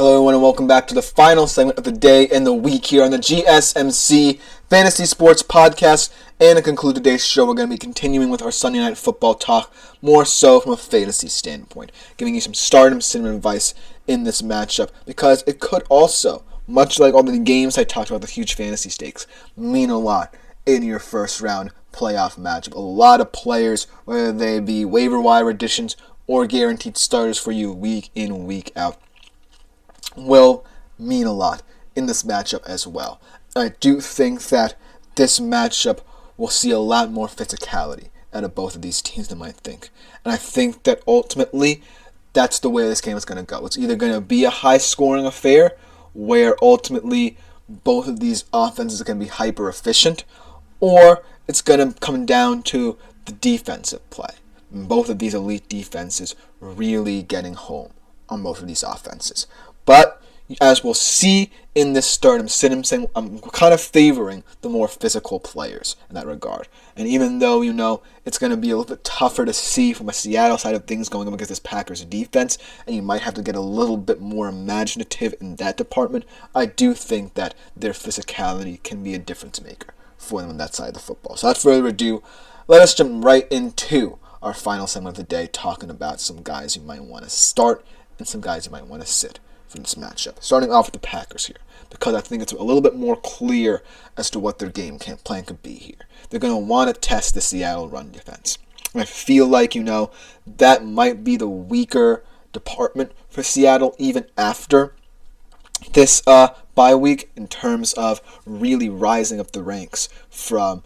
Hello everyone and welcome back to the final segment of the day and the week here on the GSMC Fantasy Sports Podcast. And to conclude today's show, we're going to be continuing with our Sunday Night Football talk, more so from a fantasy standpoint, giving you some start and cinnamon advice in this matchup, because it could also, much like all the games I talked about, the huge fantasy stakes, mean a lot in your first round playoff matchup. A lot of players, whether they be waiver wire additions or guaranteed starters for you week in, week out, will mean a lot in this matchup as well. I do think that this matchup will see a lot more physicality out of both of these teams than I think. And I think that ultimately, that's the way this game is going to go. It's either going to be a high-scoring affair where ultimately both of these offenses are going to be hyper-efficient, or it's going to come down to the defensive play. Both of these elite defenses really getting home on both of these offenses. But as we'll see in this start, I'm kind of favoring the more physical players in that regard. And even though, it's going to be a little bit tougher to see from a Seattle side of things going up against this Packers defense, and you might have to get a little bit more imaginative in that department, I do think that their physicality can be a difference maker for them on that side of the football. So without further ado, let us jump right into our final segment of the day, talking about some guys you might want to start and some guys you might want to sit for this matchup. Starting off with the Packers here, because I think it's a little bit more clear as to what their game plan could be here. They're going to want to test the Seattle run defense. And I feel like, that might be the weaker department for Seattle even after this bye week in terms of really rising up the ranks from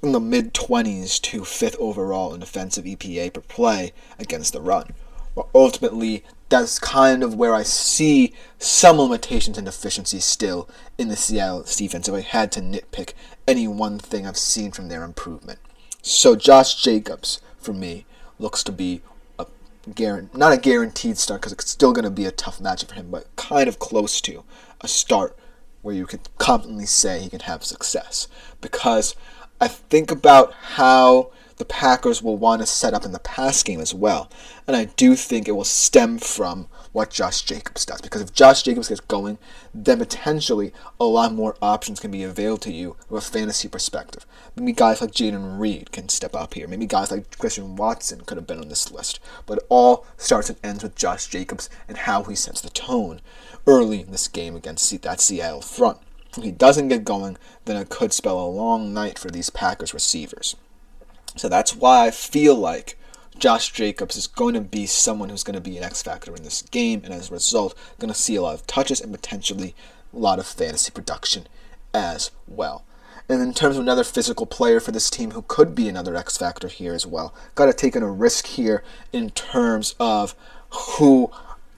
in the mid-20s to 5th overall in defensive EPA per play against the run. But ultimately, that's kind of where I see some limitations and deficiencies still in the Seattle defense if I had to nitpick any one thing I've seen from their improvement. So Josh Jacobs, for me, looks to be not a guaranteed start, because it's still going to be a tough matchup for him, but kind of close to a start where you could confidently say he can have success. Because I think about how the Packers will want to set up in the pass game as well. And I do think it will stem from what Josh Jacobs does. Because if Josh Jacobs gets going, then potentially a lot more options can be available to you from a fantasy perspective. Maybe guys like Jaden Reed can step up here. Maybe guys like Christian Watson could have been on this list. But it all starts and ends with Josh Jacobs and how he sets the tone early in this game against that Seattle front. If he doesn't get going, then it could spell a long night for these Packers receivers. So that's why I feel like Josh Jacobs is going to be someone who's going to be an X factor in this game, and as a result, going to see a lot of touches and potentially a lot of fantasy production as well. And in terms of another physical player for this team who could be another X factor here as well, got to take a risk here in terms of who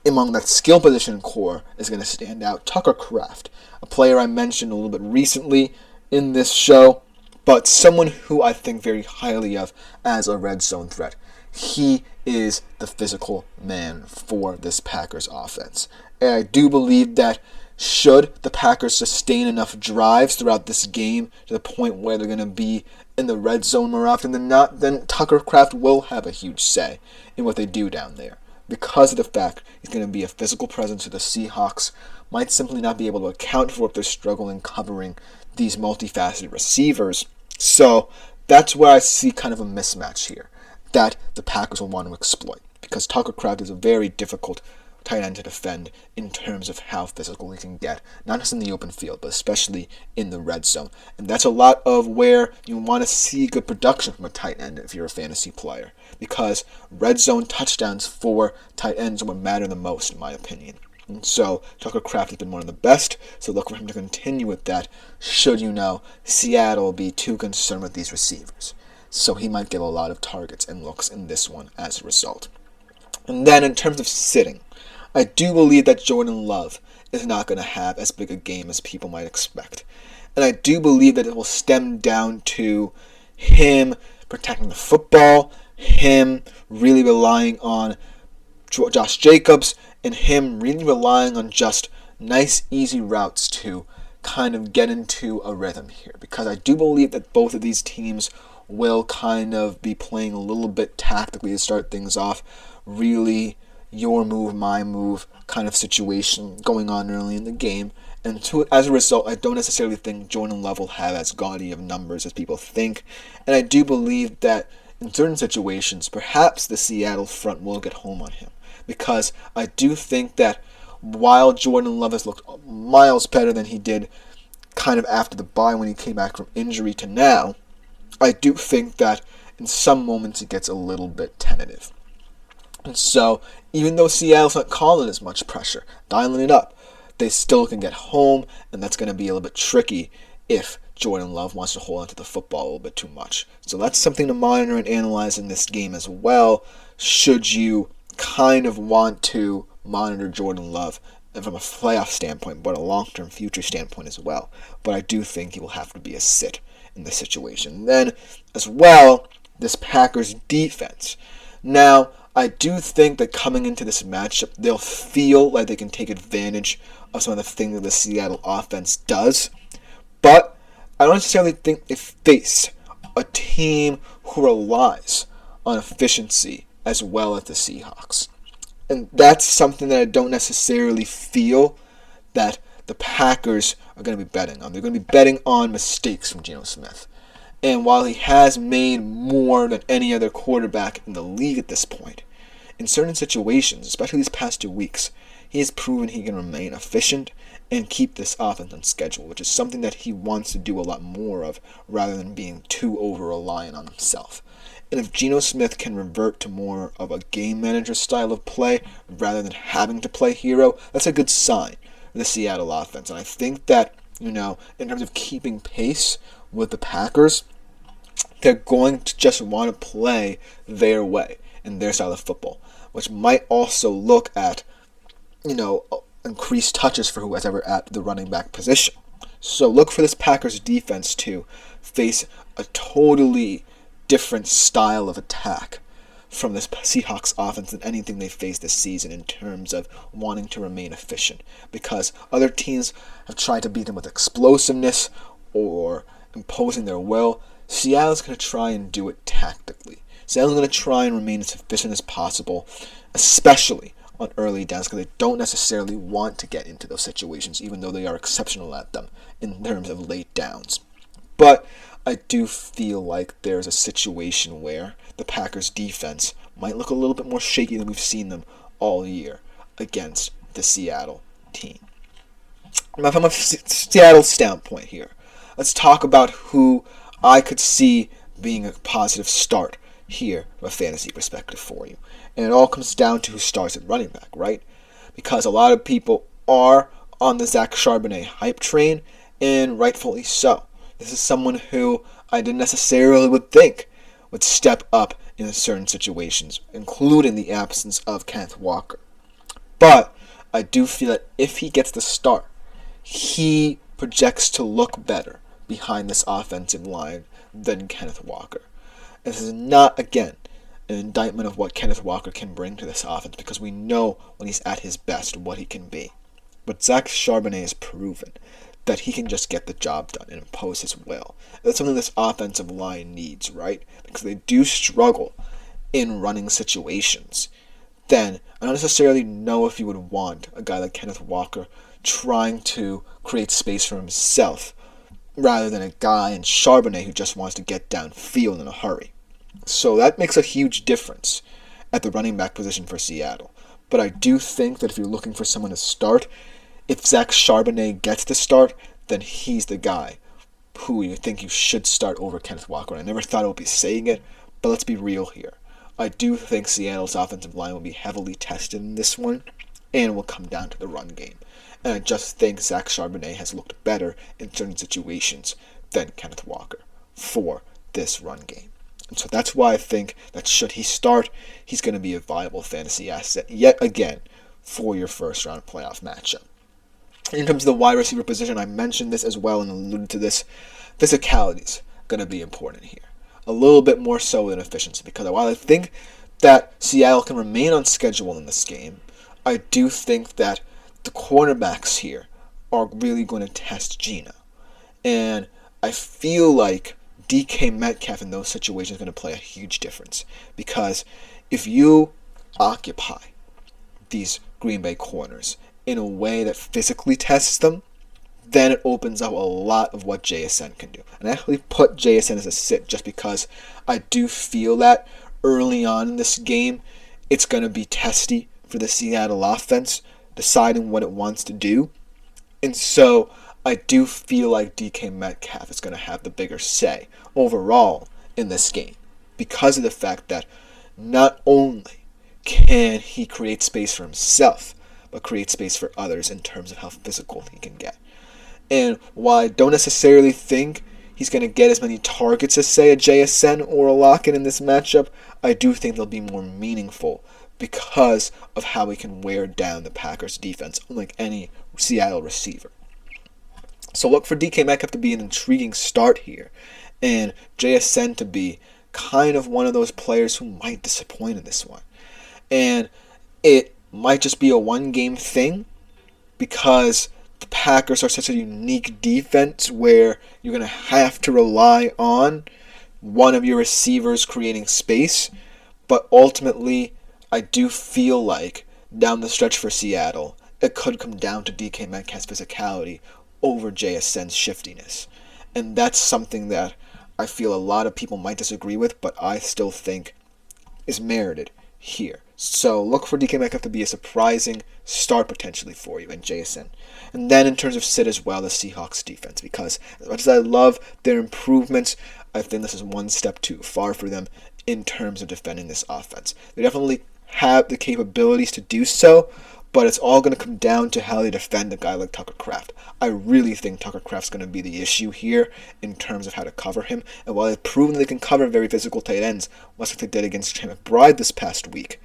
among that skill position core is going to stand out. Tucker Kraft, a player I mentioned a little bit recently in this show, but someone who I think very highly of as a red zone threat. He is the physical man for this Packers offense. And I do believe that should the Packers sustain enough drives throughout this game to the point where they're going to be in the red zone more often than not, then Tucker Kraft will have a huge say in what they do down there. Because of the fact he's going to be a physical presence to the Seahawks, might simply not be able to account for if they're struggling covering these multifaceted receivers. So that's where I see kind of a mismatch here that the Packers will want to exploit, because Tucker Kraft is a very difficult tight end to defend in terms of how physical he can get, not just in the open field, but especially in the red zone. And that's a lot of where you want to see good production from a tight end if you're a fantasy player, because red zone touchdowns for tight ends are what matter the most, in my opinion. And so Tucker Kraft has been one of the best, so look for him to continue with that should Seattle be too concerned with these receivers. So he might get a lot of targets and looks in this one as a result. And then in terms of sitting, I do believe that Jordan Love is not going to have as big a game as people might expect. And I do believe that it will stem down to him protecting the football, him really relying on Josh Jacobs, and him really relying on just nice, easy routes to kind of get into a rhythm here. Because I do believe that both of these teams will kind of be playing a little bit tactically to start things off, really your move, my move kind of situation going on early in the game. And as a result, I don't necessarily think Jordan Love will have as gaudy of numbers as people think. And I do believe that in certain situations, perhaps the Seattle front will get home on him. Because I do think that while Jordan Love has looked miles better than he did kind of after the bye when he came back from injury to now, I do think that in some moments he gets a little bit tentative. And so, even though Seattle's not calling as much pressure, dialing it up, they still can get home, and that's going to be a little bit tricky if Jordan Love wants to hold onto the football a little bit too much. So that's something to monitor and analyze in this game as well, should you kind of want to monitor Jordan Love from a playoff standpoint, but a long-term future standpoint as well. But I do think he will have to be a sit in this situation. Then, as well, this Packers defense. Now, I do think that coming into this matchup, they'll feel like they can take advantage of some of the things that the Seattle offense does. But I don't necessarily think they face a team who relies on efficiency as well as the Seahawks. And that's something that I don't necessarily feel that the Packers are going to be betting on. They're going to be betting on mistakes from Geno Smith. And while he has made more than any other quarterback in the league at this point, in certain situations, especially these past 2 weeks, he has proven he can remain efficient and keep this offense on schedule, which is something that he wants to do a lot more of rather than being too over-reliant on himself. And if Geno Smith can revert to more of a game manager style of play rather than having to play hero, that's a good sign for the Seattle offense. And I think that, in terms of keeping pace with the Packers, they're going to just want to play their way and their style of football, which might also look at, increased touches for whoever at the running back position. So look for this Packers defense to face a totally different style of attack from this Seahawks offense than anything they faced this season in terms of wanting to remain efficient, because other teams have tried to beat them with explosiveness or imposing their will. Seattle's going to try and do it tactically. Seattle's going to try and remain as efficient as possible, especially on early downs, because they don't necessarily want to get into those situations, even though they are exceptional at them in terms of late downs. But I do feel like there's a situation where the Packers defense might look a little bit more shaky than we've seen them all year against the Seattle team. Now, from a Seattle standpoint here, let's talk about who I could see being a positive start here from a fantasy perspective for you. And it all comes down to who starts at running back, right? Because a lot of people are on the Zach Charbonnet hype train, and rightfully so. This is someone who I didn't necessarily would think would step up in certain situations, including the absence of Kenneth Walker. But I do feel that if he gets the start, he projects to look better behind this offensive line than Kenneth Walker. This is not, again, an indictment of what Kenneth Walker can bring to this offense, because we know when he's at his best what he can be. But Zach Charbonnet has proven that he can just get the job done and impose his will. That's something this offensive line needs, right? Because they do struggle in running situations. Then I don't necessarily know if you would want a guy like Kenneth Walker trying to create space for himself rather than a guy in Charbonnet who just wants to get downfield in a hurry. So that makes a huge difference at the running back position for Seattle. But I do think that if you're looking for someone to start, if Zach Charbonnet gets the start, then he's the guy who you think you should start over Kenneth Walker. And I never thought I would be saying it, but let's be real here. I do think Seattle's offensive line will be heavily tested in this one, and it will come down to the run game. And I just think Zach Charbonnet has looked better in certain situations than Kenneth Walker for this run game. And so that's why I think that should he start, he's going to be a viable fantasy asset yet again for your first round playoff matchup. In terms of the wide receiver position, I mentioned this as well and alluded to this. Physicality is going to be important here. A little bit more so than efficiency, because while I think that Seattle can remain on schedule in this game, I do think that the cornerbacks here are really going to test Geno. And I feel like DK Metcalf in those situations is going to play a huge difference. Because if you occupy these Green Bay corners in a way that physically tests them, then it opens up a lot of what JSN can do. And I actually put JSN as a sit just because I do feel that early on in this game, it's going to be testy for the Seattle offense, deciding what it wants to do. And so I do feel like DK Metcalf is going to have the bigger say overall in this game because of the fact that not only can he create space for himself, but create space for others in terms of how physical he can get. And while I don't necessarily think he's going to get as many targets as, say, a JSN or a Lockett in this matchup, I do think they'll be more meaningful because of how he can wear down the Packers' defense, unlike any Seattle receiver. So look for DK Metcalf to be an intriguing start here, and JSN to be kind of one of those players who might disappoint in this one. And it might just be a one-game thing because the Packers are such a unique defense where you're going to have to rely on one of your receivers creating space. But ultimately, I do feel like down the stretch for Seattle, it could come down to DK Metcalf's physicality over JSN's shiftiness. And that's something that I feel a lot of people might disagree with, but I still think is merited here. So look for DK Metcalf to be a surprising start potentially for you in JSN. And then in terms of sit as well, the Seahawks defense, because as much as I love their improvements, I think this is one step too far for them in terms of defending this offense. They definitely have the capabilities to do so, but it's all going to come down to how they defend a guy like Tucker Kraft. I really think Tucker Kraft's going to be the issue here in terms of how to cover him. And while they've proven they can cover very physical tight ends, much like they did against Trey McBride this past week,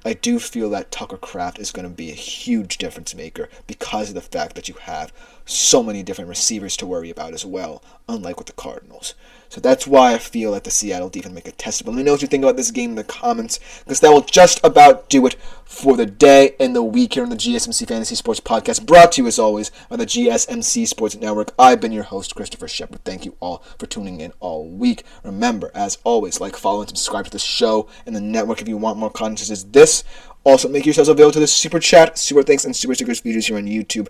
I do feel that Tucker Kraft is going to be a huge difference maker because of the fact that you have so many different receivers to worry about as well, unlike with the Cardinals. So that's why I feel that the Seattle defense make it testable. Let me know what you think about this game in the comments, because that will just about do it for the day and the week here on the GSMC Fantasy Sports Podcast, brought to you as always by the GSMC Sports Network. I've been your host, Christopher Shepard. Thank you all for tuning in all week. Remember, as always, like, follow, and subscribe to the show and the network if you want more content such as this. Also, make yourselves available to the Super Chat, Super Thanks, and Super Stickers features here on YouTube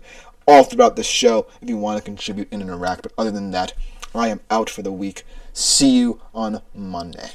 all throughout the show if you want to contribute and interact. But other than that, I am out for the week. See you on Monday.